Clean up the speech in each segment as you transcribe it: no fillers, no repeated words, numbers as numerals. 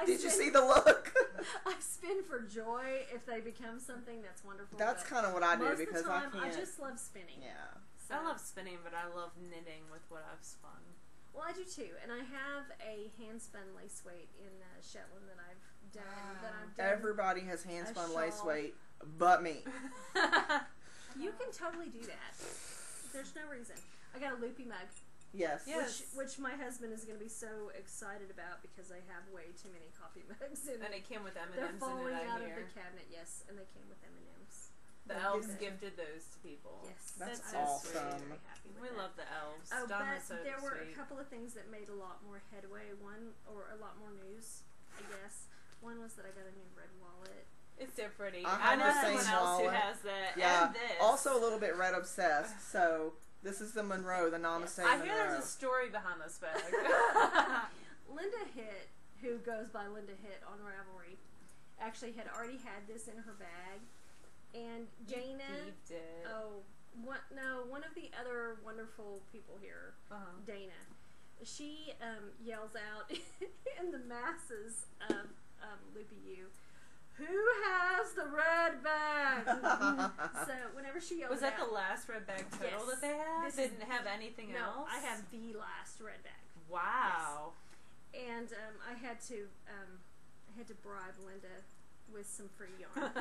Did you see the look? I spin for joy if they become something that's wonderful. That's kind of what I do because I can't. I just love spinning. Yeah. So. I love spinning, but I love knitting with what I've spun. Well, I do too, and I have a hand-spun lace weight in Shetland that I've done. Everybody has hand-spun lace weight, but me. You can totally do that. There's no reason. I got a loopy mug. Yes. Which my husband is going to be so excited about because I have way too many coffee mugs. And it came with M&Ms in it, they're falling out of the cabinet, yes, and they came with M&Ms. The elves gifted those to people. Yes. That's so awesome. Sweet. We love the elves. Oh, Don but was so there were sweet. a couple of things that made a lot more headway. One, or a lot more news, I guess. One was that I got a new red wallet. It's so pretty. I know someone else who has that. Yeah. And this. Also a little bit red obsessed. So this is the Monroe, the Namaste Monroe. I hear there's a story behind this bag. Linda Hitt, who goes by Linda Hitt on Ravelry, actually had already had this in her bag. And Dana, one of the other wonderful people here, Dana, she yells out in the masses of Loopy U, "Who has the red bag?" So whenever she yells was that out, the last red bag total that they had? They didn't have anything else? No, I have the last red bag. Wow. Yes. And I had to bribe Linda with some free yarn.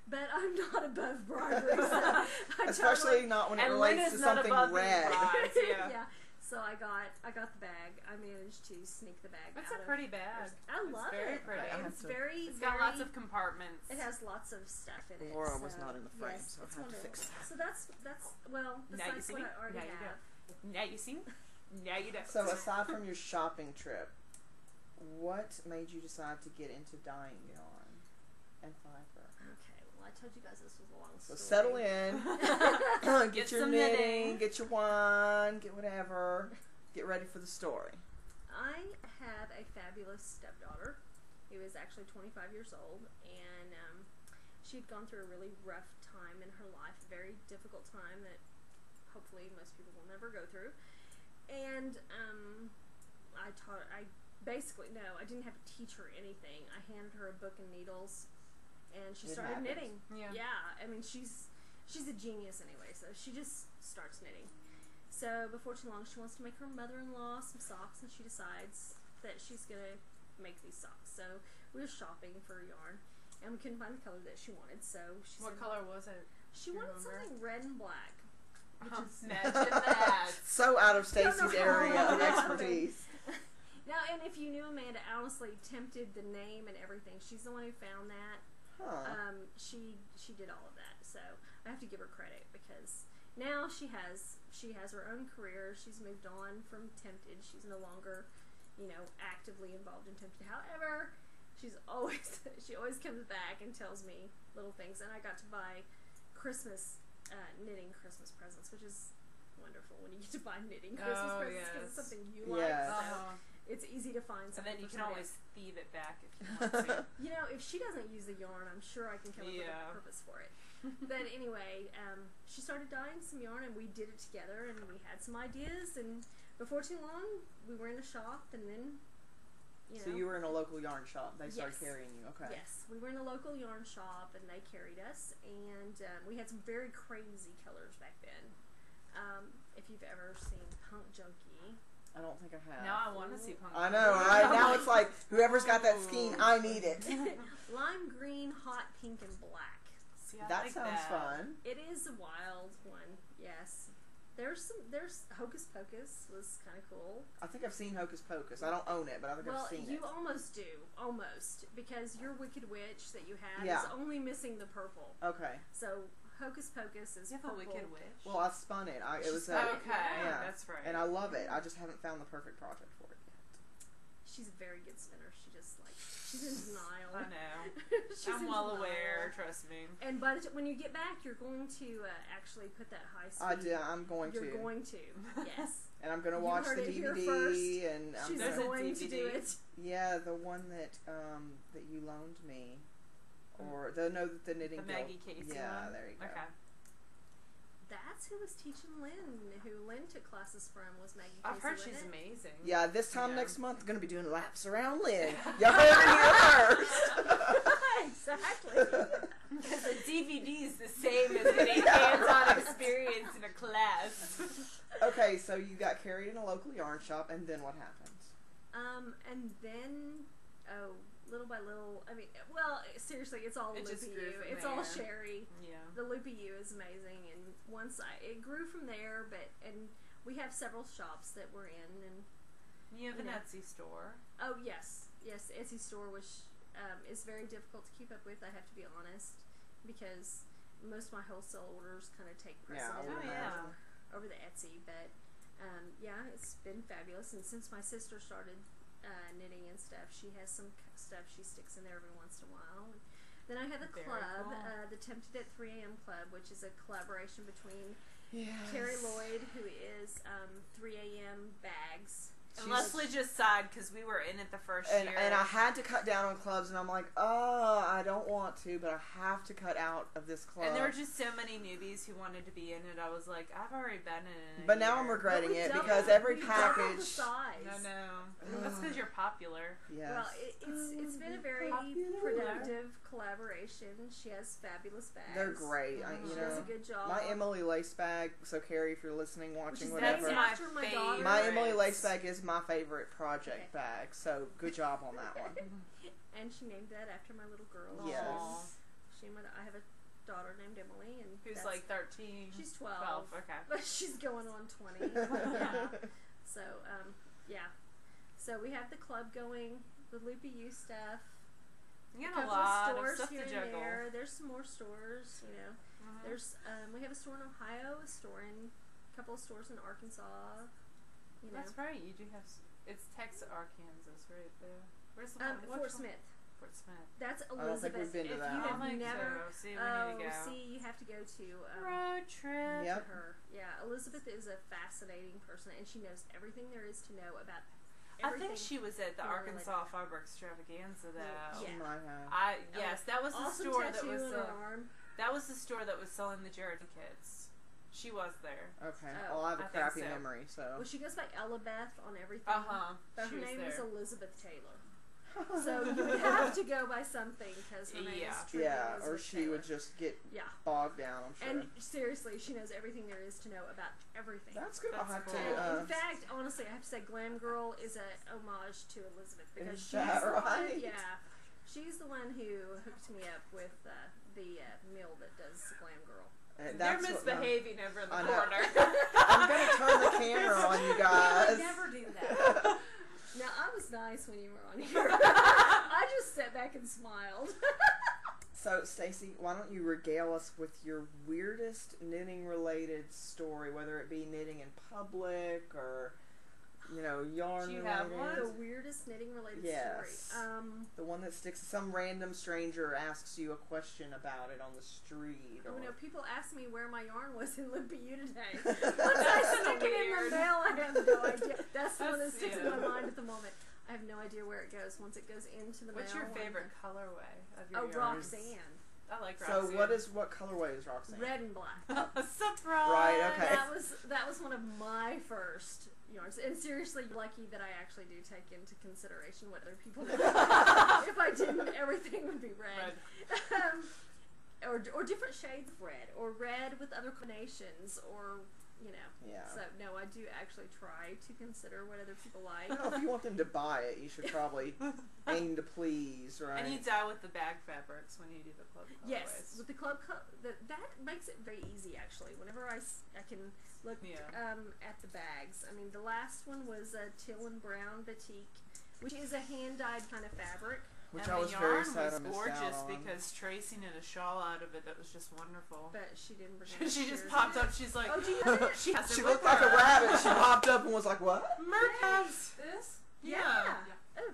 But I'm not above bribery, so especially not when it relates to something red. Yeah. So I got the bag. I managed to sneak the bag. It's a pretty bag. I love it. Pretty. It's got lots of compartments. It has lots of stuff in it. Laura was not in the frame, so I had to fix that. So that's well, besides what I already have. Now you see. Now you don't. So aside from your shopping trip, what made you decide to get into dyeing yarn and fiber? Okay. Well, I told you guys this was a long story. So settle in, get your knitting, get your wine, get whatever, get ready for the story. I have a fabulous stepdaughter who is actually 25 years old, and she'd gone through a really rough time in her life, a very difficult time that hopefully most people will never go through. And I didn't have to teach her anything. I handed her a book and needles. And she started knitting. Yeah. I mean, she's a genius anyway, so she just starts knitting. So before too long, she wants to make her mother-in-law some socks, and she decides that she's going to make these socks. So we were shopping for yarn, and we couldn't find the color that she wanted. So she What color was it? She wanted something red and black. Imagine that. So out of Stacy's area of expertise. Now, and if you knew Amanda, honestly, Tempted, the name and everything, she's the one who found that. She did all of that, so I have to give her credit because now she has her own career. She's moved on from Tempted. She's no longer, actively involved in Tempted. However, she always comes back and tells me little things, and I got to buy knitting Christmas presents, which is wonderful when you get to buy knitting Christmas presents because it's something you like. So it's easy to find something. And then you can always thieve it back if you want to. If she doesn't use the yarn, I'm sure I can come up with a purpose for it. But anyway, she started dyeing some yarn, and we did it together, and we had some ideas, and before too long, we were in a shop, and then, So you were in a local yarn shop. They started carrying you, okay. Yes, we were in a local yarn shop, and they carried us, and we had some very crazy colors back then. If you've ever seen Punk Junkie. I don't think I have. Now I want to see Punk Junkie. I know, right? Now it's like, whoever's got that skein, I need it. Lime green, hot pink, and black. See, that sounds fun. It is a wild one, yes. There's Hocus Pocus was kind of cool. I think I've seen Hocus Pocus. I don't own it, but I think I've seen it. Well, you almost do. Almost. Because your Wicked Witch that you have is only missing the purple. Okay. So, Hocus Pocus is purple. You have a Wicked Witch? Well, I spun it. It was that's right. And I love it. I just haven't found the perfect project for it yet. She's a very good spinner. She's in denial. I know. I'm well aware. Trust me. And when you get back, you're going to actually put that high speed. I'm going to. You're going to. Yes. And I'm going to watch the DVD. And she's going to do it. Yeah, the one that you loaned me, or the knitting. The Maggie Casey. Yeah, there you go. Okay. that's who was teaching Lynn, who Lynn took classes from, was Maggie Casey. I've heard she's Winnett. amazing. Yeah, this time next month, going to be doing laps around Lynn. Y'all heard it here first. Exactly. Because the DVD is the same as getting hands-on experience in a class. Okay, so you got carried in a local yarn shop, and then what happened? And then, little by little, I mean, well, seriously, it's all It just Loopy grew U. from It's all there. Sherry. Yeah. The Loopy U is amazing, and it grew from there, and we have several shops that we're in, and You have an Etsy store. oh yes, Etsy store, which is very difficult to keep up with, I have to be honest, because most of my wholesale orders kind of take precedent over the Etsy, but yeah, it's been fabulous, and since my sister started knitting and stuff, she has some stuff she sticks in there every once in a while. Then I have a Very club, cool. the Tempted at 3 a.m. Club, which is a collaboration between Terry Lloyd, who is 3 a.m. Bags. And Leslie just sighed because we were in it the first year. And I had to cut down on clubs, and I'm like, oh, I don't want to, but I have to cut out of this club. And there were just so many newbies who wanted to be in it. I was like, I've already been in it. But now I'm regretting it because every we package. doubled the size. No. That's because you're popular. Yes. Well, it's been a very productive collaboration. She has fabulous bags. They're great. She does a good job. My Emily Lace bag. So Carrie, if you're listening, watching, Which is whatever. named after my daughter. My Emily Lace bag is my favorite project bag. So good job on that one. And she named that after my little girl. Yes. I have a daughter named Emily, and who's like 13. She's 12. Okay. But she's going on 20. So yeah. So we have the club going, the Loopy U stuff. You a got a couple lot of stores of stuff here to and juggle. there. There's some more stores, you know. There's we have a store in Ohio, a couple of stores in Arkansas. You know. That's right. You do have. It's Texas, Arkansas, right there. Where's the one? Fort Smith. Fort Smith. That's I don't think Elizabeth. we've been to If that. you have I think never, so. See, we need to go. see, you have to go to Road trip. Yep. to her. Yeah, Elizabeth is a fascinating person, and she knows everything there is to know about I everything. think she was at the related. Arkansas Fiber Extravaganza, though. She Yeah. might have. Yes, that was the Awesome store that tattoo was on her arm. that was the store that was selling the Jared kits. She was there. Okay. Oh, Well, I have a I think crappy so. memory, so. Well, she goes by Ella Beth on everything. But She her was name there. is Elizabeth Taylor. So you would have to go by something because her name is truly Yeah, or Elizabeth she Taylor. would just get Yeah. bogged down, I'm sure. And seriously, she knows everything there is to know about everything. That's good. I'll have That's And cool. in fact, honestly, I have to say, Glam Girl is a homage to Elizabeth because Is she's that the right? one. Yeah, she's the one who hooked me up with the mill that does Glam Girl. And They're that's what misbehaving over in the I know. corner. I'm going to turn the camera on you guys. I would never do that. Now, I was nice when you were on here. I just sat back and smiled. So, Stacy, why don't you regale us with your weirdest knitting-related story, whether it be knitting in public or, you know, yarn Do you related. have one? The weirdest knitting-related Yes. story. The one that sticks. Some random stranger asks you a question about it on the street. Oh, Or, no, people ask me where my yarn was in Loopy U today. Once I stick it in the mail, I have no idea. That's the one that sticks in my mind at the mind. I have no idea where it goes once it goes into the What's mail. your favorite colorway of your yarns? Roxanne. I like so, Roxanne. what colorway is Roxanne? Red and black. Surprise! Right, okay. That was one of my first yarns, and seriously, lucky that I actually do take into consideration what other people do. If I didn't, everything would be red. Or different shades of red, or red with other combinations, or you know. Yeah. So no, I do actually try to consider what other people like. You know, if you want them to buy it, you should probably aim to please, right? And you dye with the bag fabrics when you do the club colorways. Yes, with the club that makes it very easy actually. Whenever I can look at the bags. I mean, the last one was a teal and brown batik, which is a hand dyed kind of fabric. Which and I was the very yarn sad I was missed gorgeous out on. because Tracy knit a shawl out of it that was just wonderful. But she didn't bring She just pictures. popped up. She's like, Oh, do you have it? she has it She with looked like her. a rabbit. She popped up and was like, "What?" Merc has this. Yeah. Oh,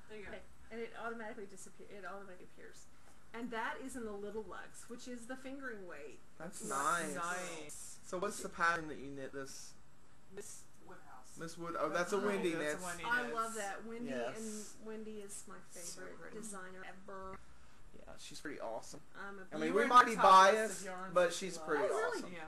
There you go. okay. And it automatically disappears. It automatically appears. And that is in the little luxe, which is the fingering weight. That's Nice. Nice. So what's the pattern that you knit this? Miss Woodhouse. Miss Wood. Oh, that's a Wendy knit. That's a Wendy I knits. love that. Wendy Yes. and Wendy is my So favorite pretty. designer ever. Yeah, she's pretty awesome. I'm a I mean, You we were in might the be top list of biased, yarns but that she's you love. pretty Oh, really? awesome. Yeah.